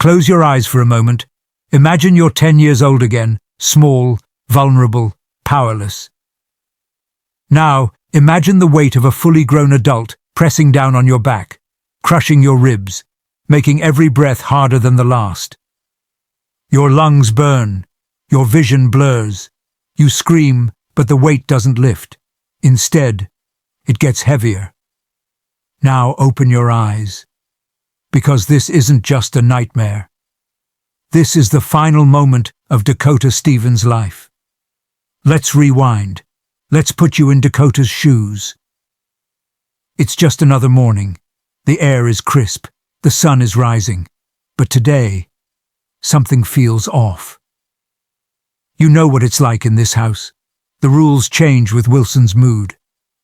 Close your eyes for a moment. Imagine you're 10 years old again, small, vulnerable, powerless. Now, imagine the weight of a fully grown adult pressing down on your back, crushing your ribs, making every breath harder than the last. Your lungs burn, your vision blurs. You scream, but the weight doesn't lift. Instead, it gets heavier. Now open your eyes, because this isn't just a nightmare. This is the final moment of Dakota Stevens' life. Let's rewind. Let's put you in Dakota's shoes. It's just another morning. The air is crisp. The sun is rising. But today, something feels off. You know what it's like in this house. The rules change with Wilson's mood.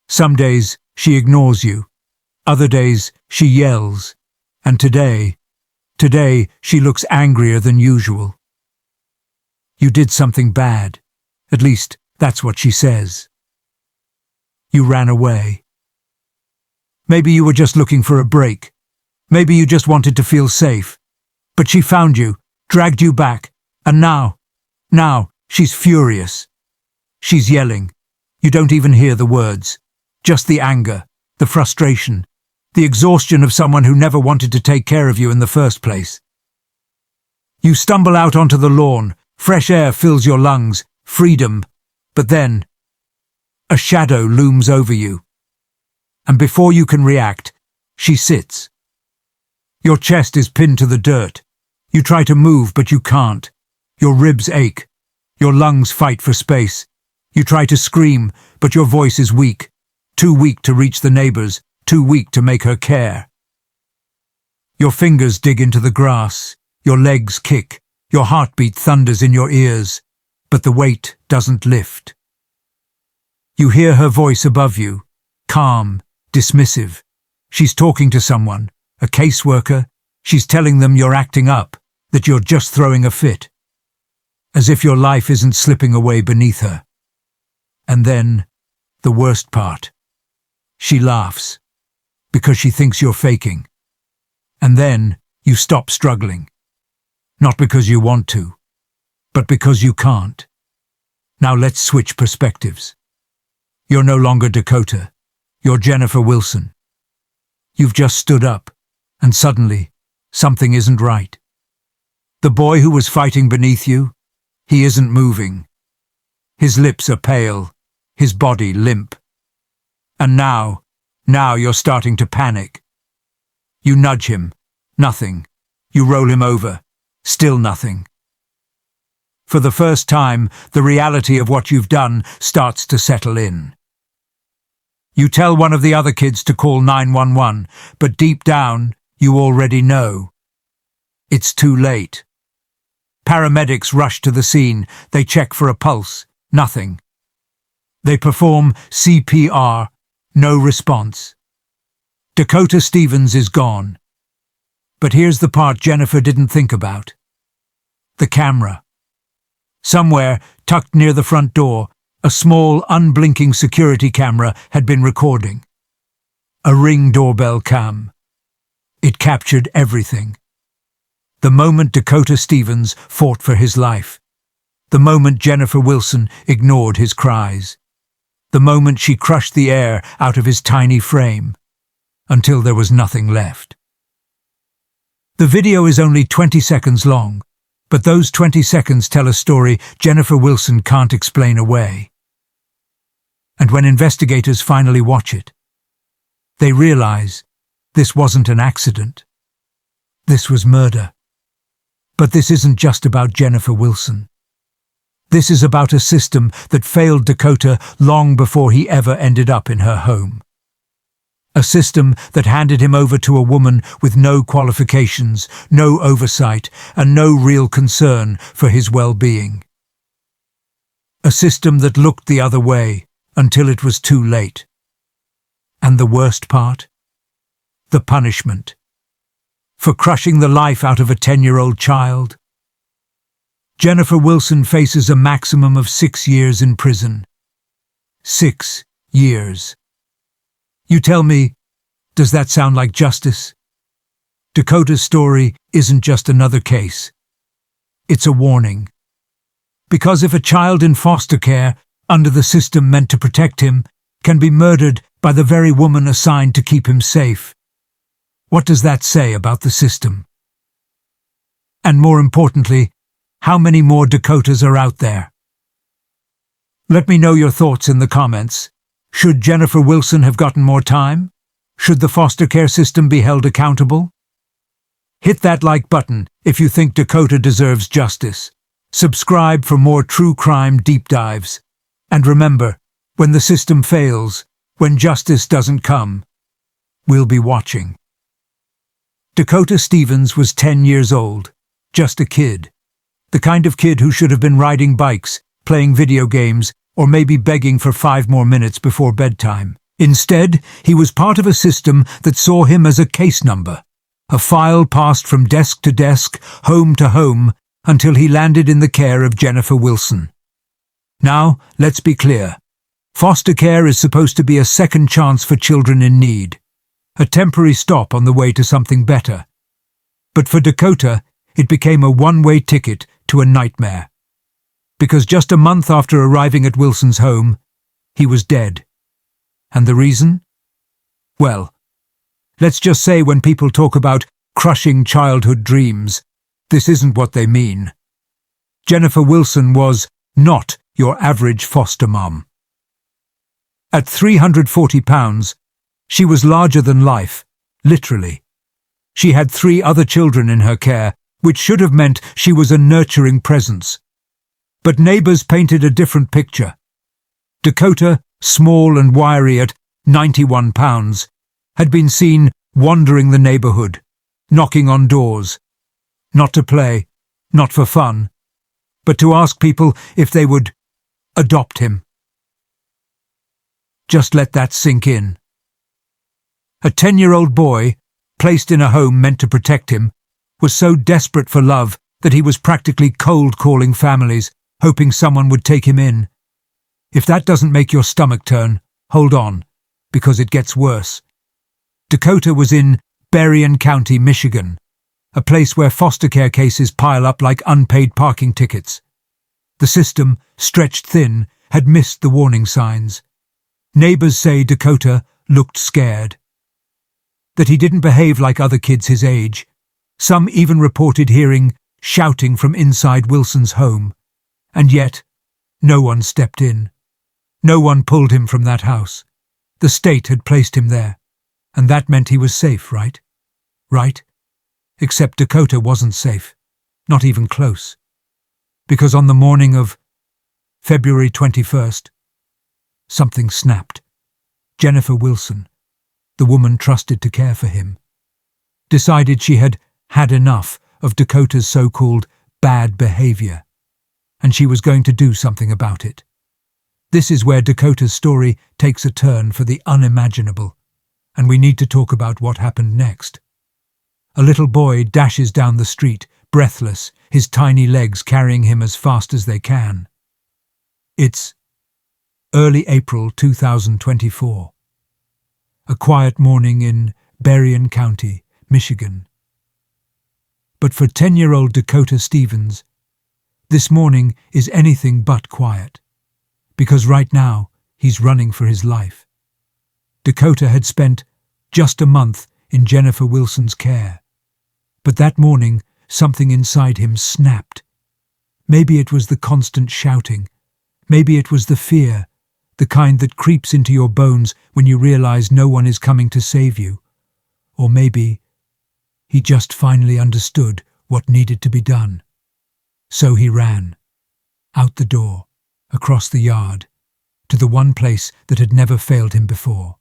Some days, she ignores you. Other days, she yells. And today, she looks angrier than usual. You did something bad. At least, that's what she says. You ran away. Maybe you were just looking for a break. Maybe you just wanted to feel safe. But she found you, dragged you back, and now, she's furious. She's yelling. You don't even hear the words. Just the anger, the frustration, the exhaustion of someone who never wanted to take care of you in the first place. You stumble out onto the lawn, fresh air fills your lungs, freedom, but then a shadow looms over you. And before you can react, she sits. Your chest is pinned to the dirt. You try to move, but you can't. Your ribs ache. Your lungs fight for space. You try to scream, but your voice is weak. Too weak to reach the neighbors, too weak to make her care. Your fingers dig into the grass. Your legs kick. Your heartbeat thunders in your ears. But the weight doesn't lift. You hear her voice above you, calm, dismissive. She's talking to someone, a caseworker. She's telling them you're acting up, that you're just throwing a fit. As if your life isn't slipping away beneath her. And then, the worst part. She laughs, because she thinks you're faking. And then, you stop struggling. Not because you want to, but because you can't. Now let's switch perspectives. You're no longer Dakota. You're Jennifer Wilson. You've just stood up, and suddenly, something isn't right. The boy who was fighting beneath you, he isn't moving. His lips are pale, his body limp. And now you're starting to panic. You nudge him, nothing. You roll him over, still nothing. For the first time, the reality of what you've done starts to settle in. You tell one of the other kids to call 911, but deep down, you already know. It's too late. Paramedics rush to the scene. They check for a pulse. Nothing. They perform CPR. No response. Dakota Stevens is gone. But here's the part Jennifer didn't think about. The camera. Somewhere, tucked near the front door, a small, unblinking security camera had been recording. A Ring doorbell cam. It captured everything. The moment Dakota Stevens fought for his life. The moment Jennifer Wilson ignored his cries. The moment she crushed the air out of his tiny frame. Until there was nothing left. The video is only 20 seconds long, but those 20 seconds tell a story Jennifer Wilson can't explain away. And when investigators finally watch it, they realize this wasn't an accident. This was murder. But this isn't just about Jennifer Wilson. This is about a system that failed Dakota long before he ever ended up in her home. A system that handed him over to a woman with no qualifications, no oversight, and no real concern for his well-being. A system that looked the other way until it was too late. And the worst part? The punishment. For crushing the life out of a 10-year-old child. Jennifer Wilson faces a maximum of 6 years in prison. 6 years. You tell me, does that sound like justice? Dakota's story isn't just another case. It's a warning. Because if a child in foster care, under the system meant to protect him, can be murdered by the very woman assigned to keep him safe, what does that say about the system? And more importantly, how many more Dakotas are out there? Let me know your thoughts in the comments. Should Jennifer Wilson have gotten more time? Should the foster care system be held accountable? Hit that like button if you think Dakota deserves justice. Subscribe for more true crime deep dives. And remember, when the system fails, when justice doesn't come, we'll be watching. Dakota Stevens was 10 years old, just a kid. The kind of kid who should have been riding bikes, playing video games, or maybe begging for 5 more minutes before bedtime. Instead, he was part of a system that saw him as a case number, a file passed from desk to desk, home to home, until he landed in the care of Jennifer Wilson. Now, let's be clear. Foster care is supposed to be a second chance for children in need, a temporary stop on the way to something better. But for Dakota, it became a one-way ticket to a nightmare. Because just a month after arriving at Wilson's home, he was dead. And the reason? Well, let's just say when people talk about crushing childhood dreams, this isn't what they mean. Jennifer Wilson was not your average foster mom. At 340 pounds, she was larger than life, literally. She had 3 other children in her care, which should have meant she was a nurturing presence. But neighbours painted a different picture. Dakota, small and wiry at 91 pounds, had been seen wandering the neighbourhood, knocking on doors, not to play, not for fun, but to ask people if they would adopt him. Just let that sink in. A 10-year-old boy, placed in a home meant to protect him, was so desperate for love that he was practically cold-calling families, hoping someone would take him in. If that doesn't make your stomach turn, hold on, because it gets worse. Dakota was in Berrien County, Michigan, a place where foster care cases pile up like unpaid parking tickets. The system, stretched thin, had missed the warning signs. Neighbours say Dakota looked scared. That he didn't behave like other kids his age. Some even reported hearing shouting from inside Wilson's home. And yet, no one stepped in. No one pulled him from that house. The state had placed him there. And that meant he was safe, right? Right? Except Dakota wasn't safe. Not even close. Because on the morning of February 21st, something snapped. Jennifer Wilson, the woman trusted to care for him, decided she had had enough of Dakota's so-called bad behavior, and she was going to do something about it. This is where Dakota's story takes a turn for the unimaginable, and we need to talk about what happened next. A little boy dashes down the street, breathless, his tiny legs carrying him as fast as they can. It's early April 2024. A quiet morning in Berrien County, Michigan. But for 10-year-old Dakota Stevens, this morning is anything but quiet, because right now he's running for his life. Dakota had spent just a month in Jennifer Wilson's care, but that morning something inside him snapped. Maybe it was the constant shouting, maybe it was the fear, the kind that creeps into your bones when you realize no one is coming to save you. Or maybe he just finally understood what needed to be done. So he ran, out the door, across the yard, to the one place that had never failed him before.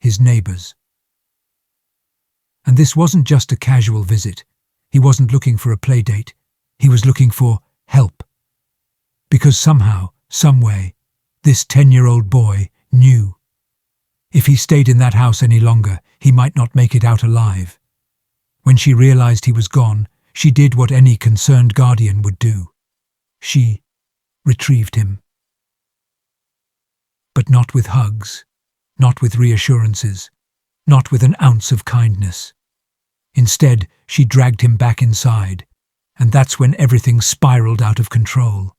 His neighbours. And this wasn't just a casual visit. He wasn't looking for a play date. He was looking for help. Because somehow, some way, this 10-year-old boy knew. If he stayed in that house any longer, he might not make it out alive. When she realized he was gone, she did what any concerned guardian would do. She retrieved him. But not with hugs, not with reassurances, not with an ounce of kindness. Instead, she dragged him back inside, and that's when everything spiraled out of control.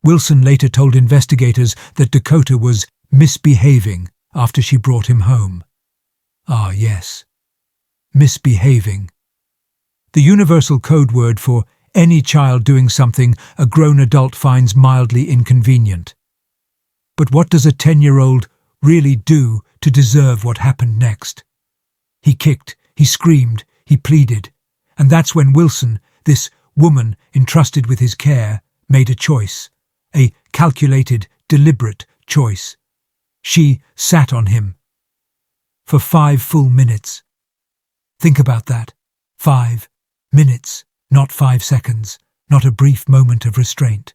Wilson later told investigators that Dakota was misbehaving after she brought him home. Ah, yes. Misbehaving. The universal code word for any child doing something a grown adult finds mildly inconvenient. But what does a 10-year-old really do to deserve what happened next? He kicked, he screamed, he pleaded, and that's when Wilson, this woman entrusted with his care, made a choice, a calculated, deliberate choice. She sat on him for 5 full minutes. Think about that. 5 minutes, not 5 seconds, not a brief moment of restraint.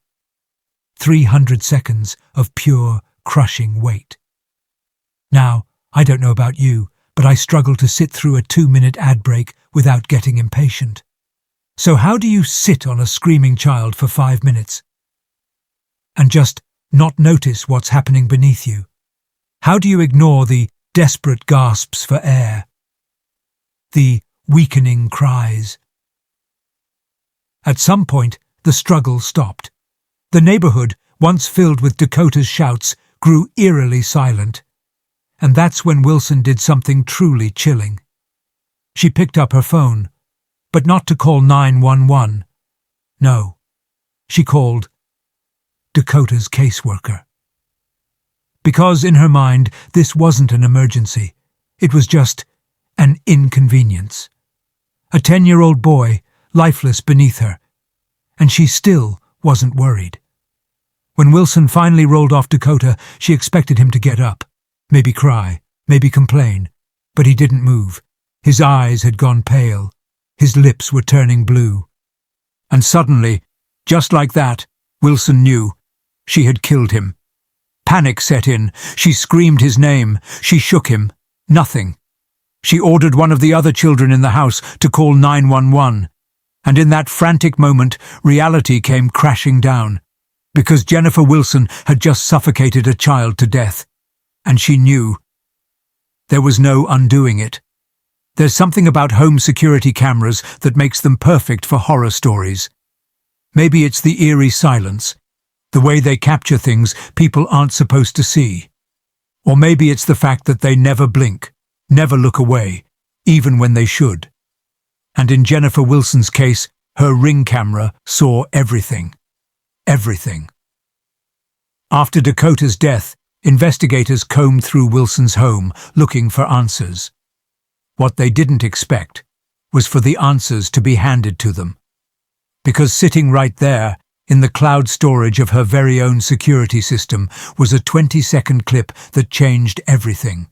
300 seconds of pure, crushing weight. Now, I don't know about you, but I struggle to sit through a 2-minute ad break without getting impatient. So how do you sit on a screaming child for 5 minutes and just not notice what's happening beneath you? How do you ignore the desperate gasps for air, the weakening cries? At some point, the struggle stopped. The neighborhood, once filled with Dakota's shouts, grew eerily silent. And that's when Wilson did something truly chilling. She picked up her phone, but not to call 911. No, she called Dakota's caseworker. Because in her mind, this wasn't an emergency. It was just an inconvenience. A 10-year-old boy, lifeless beneath her, and she still wasn't worried. When Wilson finally rolled off Dakota, she expected him to get up, maybe cry, maybe complain, but he didn't move. His eyes had gone pale, his lips were turning blue. And suddenly, just like that, Wilson knew she had killed him. Panic set in. She screamed his name. She shook him. Nothing. She ordered one of the other children in the house to call 911. And in that frantic moment, reality came crashing down. Because Jennifer Wilson had just suffocated a child to death. And she knew. There was no undoing it. There's something about home security cameras that makes them perfect for horror stories. Maybe it's the eerie silence, the way they capture things people aren't supposed to see. Or maybe it's the fact that they never blink, never look away, even when they should. And in Jennifer Wilson's case, her Ring camera saw everything. Everything. After Dakota's death, investigators combed through Wilson's home looking for answers. What they didn't expect was for the answers to be handed to them. Because sitting right there, in the cloud storage of her very own security system, was a 20-second clip that changed everything.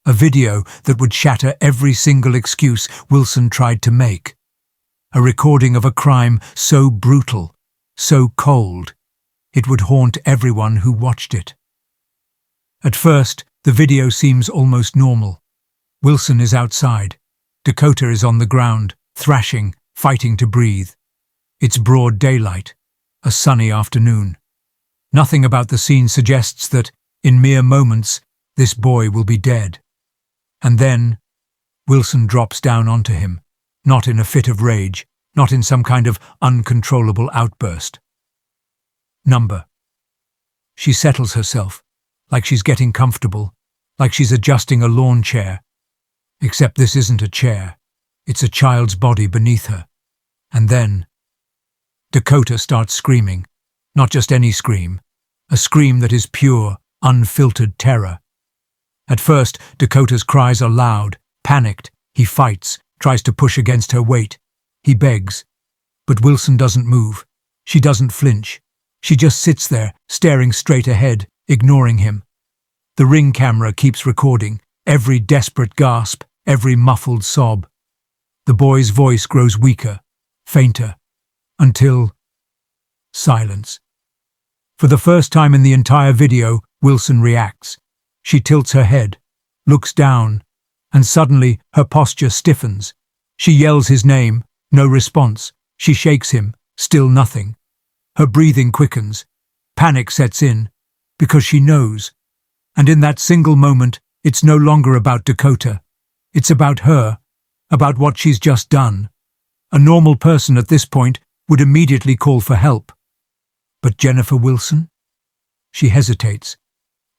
A video that would shatter every single excuse Wilson tried to make. A recording of a crime so brutal, so cold, it would haunt everyone who watched it. At first, the video seems almost normal. Wilson is outside. Dakota is on the ground, thrashing, fighting to breathe. It's broad daylight, a sunny afternoon. Nothing about the scene suggests that, in mere moments, this boy will be dead. And then, Wilson drops down onto him, not in a fit of rage, not in some kind of uncontrollable outburst. Number. She settles herself, like she's getting comfortable, like she's adjusting a lawn chair. Except this isn't a chair, it's a child's body beneath her. And then, Dakota starts screaming, not just any scream, a scream that is pure, unfiltered terror. At first, Dakota's cries are loud, panicked. He fights, tries to push against her weight. He begs. But Wilson doesn't move. She doesn't flinch. She just sits there, staring straight ahead, ignoring him. The Ring camera keeps recording, every desperate gasp, every muffled sob. The boy's voice grows weaker, fainter, until silence. For the first time in the entire video, Wilson reacts. She tilts her head, looks down, and suddenly her posture stiffens. She yells his name, no response. She shakes him, still nothing. Her breathing quickens. Panic sets in, because she knows. And in that single moment, it's no longer about Dakota. It's about her. about what she's just done. A normal person at this point would immediately call for help. But Jennifer Wilson? She hesitates,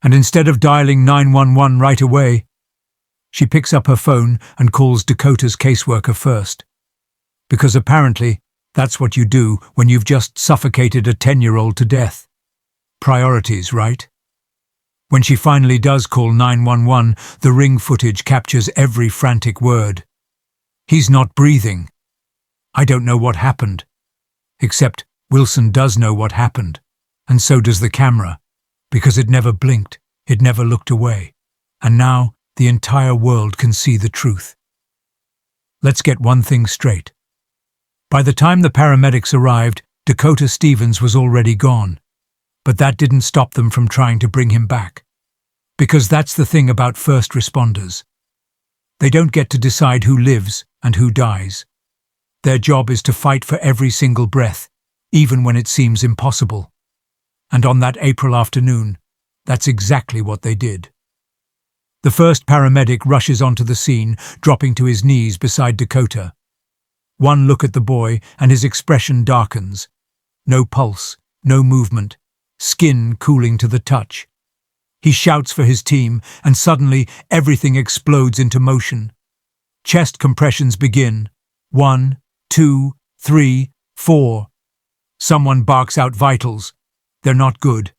and instead of dialing 911 right away, she picks up her phone and calls Dakota's caseworker first. Because apparently, that's what you do when you've just suffocated a 10-year-old to death. Priorities, right? When she finally does call 911, the ring footage captures every frantic word. He's not breathing. I don't know what happened. Except Wilson does know what happened, and so does the camera, because it never blinked, it never looked away, and now the entire world can see the truth. Let's get one thing straight. By the time the paramedics arrived, Dakota Stevens was already gone. But that didn't stop them from trying to bring him back. Because that's the thing about first responders. They don't get to decide who lives and who dies. Their job is to fight for every single breath, even when it seems impossible. And on that April afternoon, that's exactly what they did. The first paramedic rushes onto the scene, dropping to his knees beside Dakota. One look at the boy and his expression darkens. No pulse, no movement, skin cooling to the touch. He shouts for his team, and suddenly everything explodes into motion. Chest compressions begin. 1, 2, 3, 4. Someone barks out vitals. They're not good.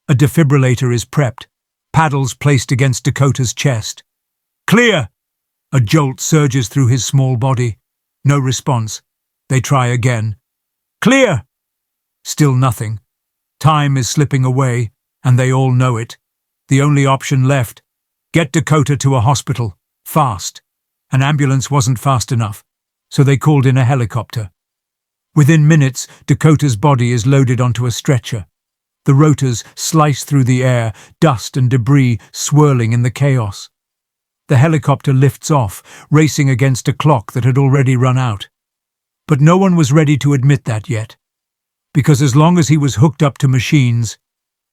A defibrillator is prepped. Paddles placed against Dakota's chest. Clear! A jolt surges through his small body. No response. They try again. Clear! Still nothing. Time is slipping away, and they all know it. The only option left: get Dakota to a hospital, fast. An ambulance wasn't fast enough, so they called in a helicopter. Within minutes, Dakota's body is loaded onto a stretcher. The rotors slice through the air, dust and debris swirling in the chaos. The helicopter lifts off, racing against a clock that had already run out. But no one was ready to admit that yet. Because as long as he was hooked up to machines,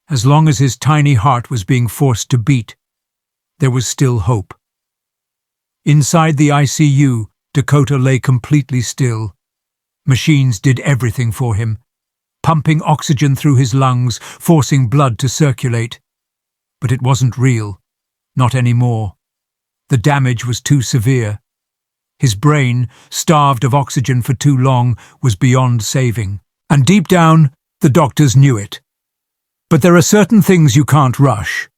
as long as his tiny heart was being forced to beat, there was still hope. Inside the ICU, Dakota lay completely still. Machines did everything for him, pumping oxygen through his lungs, forcing blood to circulate. But it wasn't real, not anymore. The damage was too severe. His brain, starved of oxygen for too long, was beyond saving. And deep down, the doctors knew it. But there are certain things you can't rush.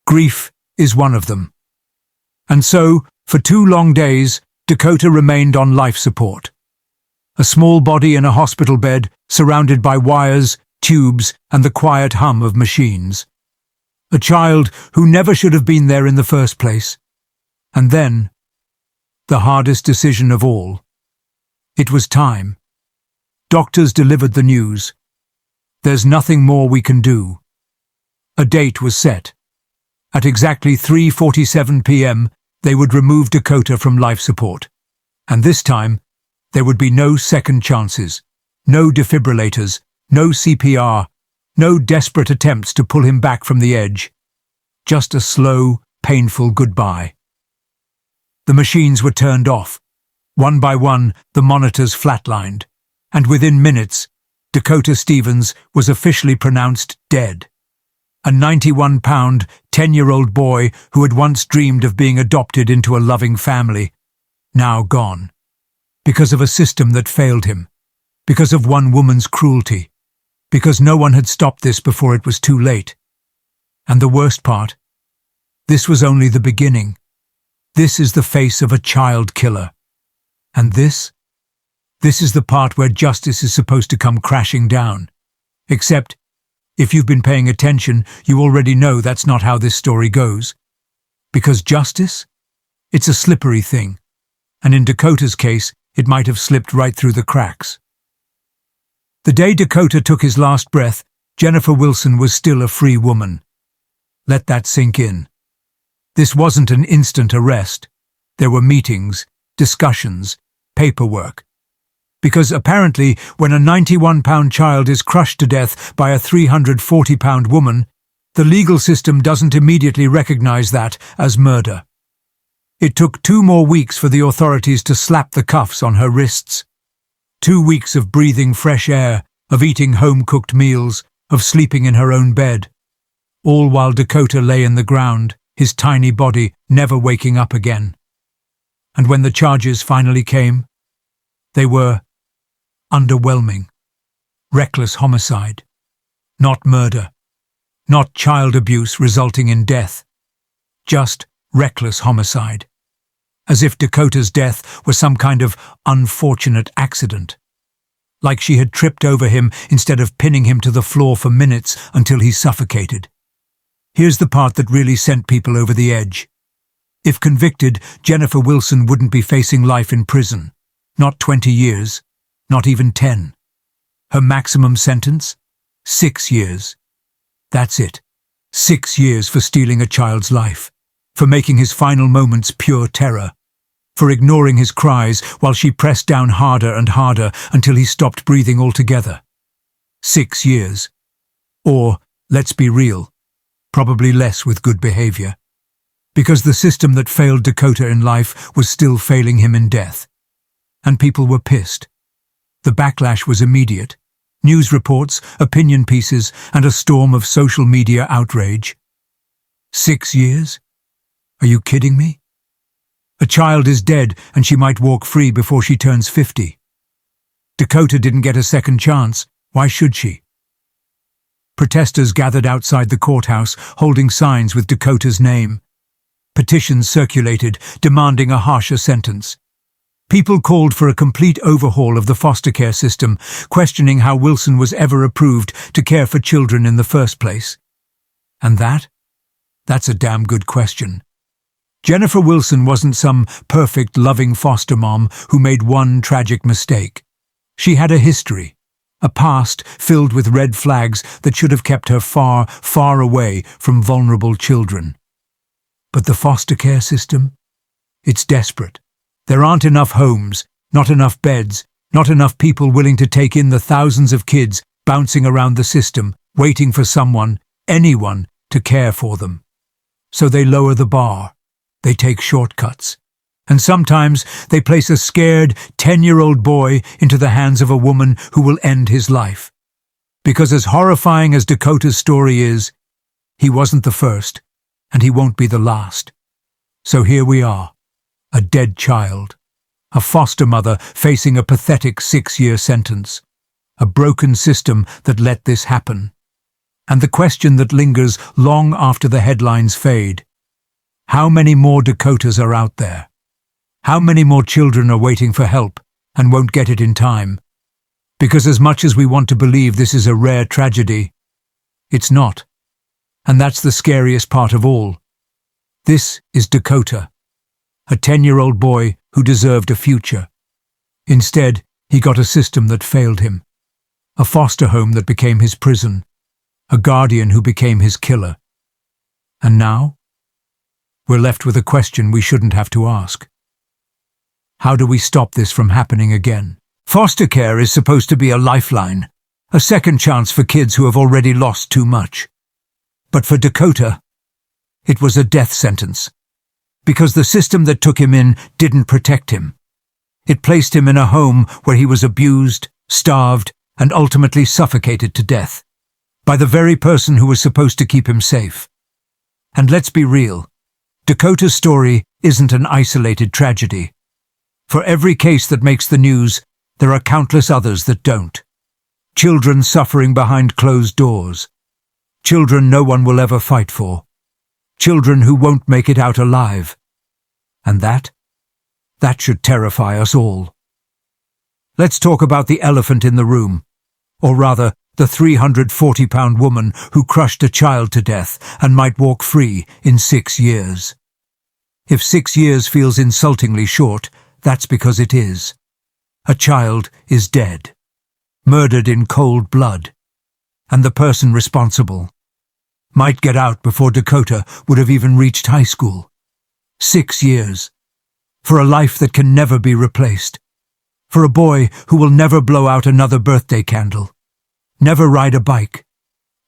Grief is one of them. And so, for 2 long days, Dakota remained on life support. A small body in a hospital bed, surrounded by wires, tubes, and the quiet hum of machines. A child who never should have been there in the first place. And then, the hardest decision of all. It was time. Doctors delivered the news. There's nothing more we can do. A date was set. At exactly 3:47 p.m., they would remove Dakota from life support. And this time, there would be no second chances, no defibrillators, no CPR, no desperate attempts to pull him back from the edge. Just a slow, painful goodbye. The machines were turned off. One by one, the monitors flatlined. And within minutes, Dakota Stevens was officially pronounced dead. A 91-pound, 10-year-old boy who had once dreamed of being adopted into a loving family, now gone. Because of a system that failed him. Because of one woman's cruelty. Because no one had stopped this before it was too late. And the worst part, this was only the beginning. This is the face of a child killer. And this is the part where justice is supposed to come crashing down. Except, if you've been paying attention, you already know that's not how this story goes. Because justice? It's a slippery thing. And in Dakota's case, it might have slipped right through the cracks. The day Dakota took his last breath, Jennifer Wilson was still a free woman. Let that sink in. This wasn't an instant arrest. There were meetings, discussions, paperwork. Because apparently, when a 91-pound child is crushed to death by a 340-pound woman, the legal system doesn't immediately recognize that as murder. It took 2 more weeks for the authorities to slap the cuffs on her wrists. 2 weeks of breathing fresh air, of eating home-cooked meals, of sleeping in her own bed. All while Dakota lay in the ground, his tiny body never waking up again. And when the charges finally came, they were underwhelming. Reckless homicide. Not murder. Not child abuse resulting in death. Just reckless homicide. As if Dakota's death was some kind of unfortunate accident. Like she had tripped over him instead of pinning him to the floor for minutes until he suffocated. Here's the part that really sent people over the edge. If convicted, Jennifer Wilson wouldn't be facing life in prison. Not 20 years. Not even 10. Her maximum sentence? 6 years. That's it. 6 years for stealing a child's life. For making his final moments pure terror. For ignoring his cries while she pressed down harder and harder until he stopped breathing altogether. 6 years. Or, let's be real, probably less with good behavior. Because the system that failed Dakota in life was still failing him in death. And people were pissed. The backlash was immediate. News reports, opinion pieces, and a storm of social media outrage. 6 years? Are you kidding me? A child is dead and she might walk free before she turns 50. Dakota didn't get a second chance. Why should she? Protesters gathered outside the courthouse, holding signs with Dakota's name. Petitions circulated, demanding a harsher sentence. People called for a complete overhaul of the foster care system, questioning how Wilson was ever approved to care for children in the first place. And that's a damn good question. Jennifer Wilson wasn't some perfect, loving foster mom who made one tragic mistake. She had a history, a past filled with red flags that should have kept her far, far away from vulnerable children. But the foster care system? It's desperate. There aren't enough homes, not enough beds, not enough people willing to take in the thousands of kids bouncing around the system, waiting for someone, anyone, to care for them. So they lower the bar. They take shortcuts. And sometimes they place a scared 10-year-old boy into the hands of a woman who will end his life. Because as horrifying as Dakota's story is, he wasn't the first, and he won't be the last. So here we are, a dead child, a foster mother facing a pathetic 6-year sentence, a broken system that let this happen. And the question that lingers long after the headlines fade: how many more Dakotas are out there? How many more children are waiting for help and won't get it in time? Because as much as we want to believe this is a rare tragedy, it's not. And that's the scariest part of all. This is Dakota, a 10-year-old boy who deserved a future. Instead, he got a system that failed him, a foster home that became his prison, a guardian who became his killer. And now? We're left with a question we shouldn't have to ask. How do we stop this from happening again? Foster care is supposed to be a lifeline, a second chance for kids who have already lost too much. But for Dakota, it was a death sentence. Because the system that took him in didn't protect him. It placed him in a home where he was abused, starved, and ultimately suffocated to death. By the very person who was supposed to keep him safe. And let's be real. Dakota's story isn't an isolated tragedy. For every case that makes the news, there are countless others that don't. Children suffering behind closed doors. Children no one will ever fight for. Children who won't make it out alive. And that should terrify us all. Let's talk about the elephant in the room. Or rather, the 340-pound woman who crushed a child to death and might walk free in 6 years. If 6 years feels insultingly short, that's because it is. A child is dead, murdered in cold blood, and the person responsible might get out before Dakota would have even reached high school. 6 years. For a life that can never be replaced. For a boy who will never blow out another birthday candle. Never ride a bike.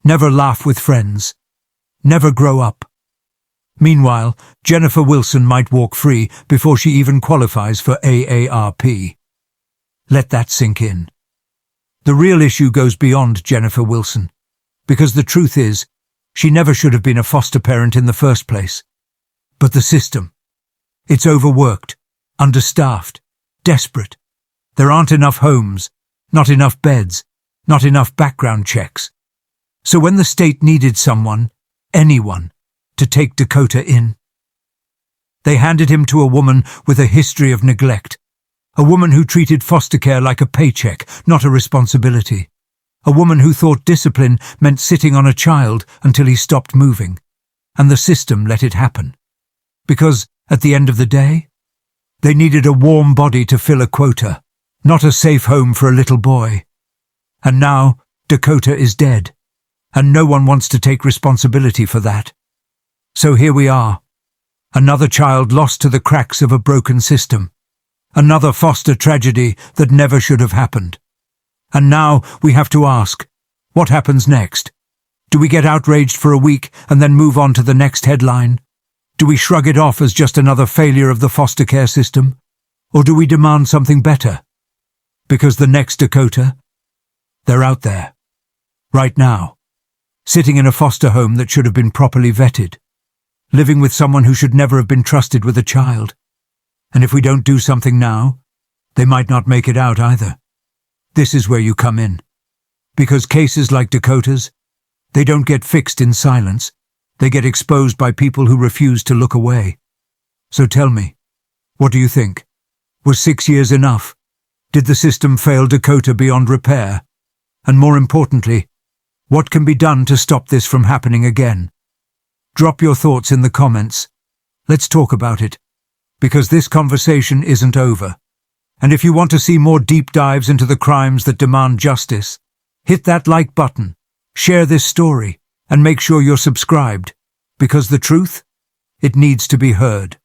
Never laugh with friends. Never grow up. Meanwhile, Jennifer Wilson might walk free before she even qualifies for AARP. Let that sink in. The real issue goes beyond Jennifer Wilson, because the truth is, she never should have been a foster parent in the first place. But the system. It's overworked, understaffed, desperate. There aren't enough homes, not enough beds, not enough background checks. So when the state needed someone, anyone, to take Dakota in, they handed him to a woman with a history of neglect, a woman who treated foster care like a paycheck, not a responsibility, a woman who thought discipline meant sitting on a child until he stopped moving, and the system let it happen. Because, at the end of the day, they needed a warm body to fill a quota, not a safe home for a little boy. And now, Dakota is dead, and no one wants to take responsibility for that. So here we are, another child lost to the cracks of a broken system, another foster tragedy that never should have happened. And now we have to ask, what happens next? Do we get outraged for a week and then move on to the next headline? Do we shrug it off as just another failure of the foster care system? Or do we demand something better? Because the next Dakota, they're out there, right now, sitting in a foster home that should have been properly vetted, living with someone who should never have been trusted with a child. And if we don't do something now, they might not make it out either. This is where you come in. Because cases like Dakota's, they don't get fixed in silence. They get exposed by people who refuse to look away. So tell me, what do you think? Was 6 years enough? Did the system fail Dakota beyond repair? And more importantly, what can be done to stop this from happening again? Drop your thoughts in the comments. Let's talk about it. Because this conversation isn't over. And if you want to see more deep dives into the crimes that demand justice, hit that like button, share this story, and make sure you're subscribed. Because the truth, it needs to be heard.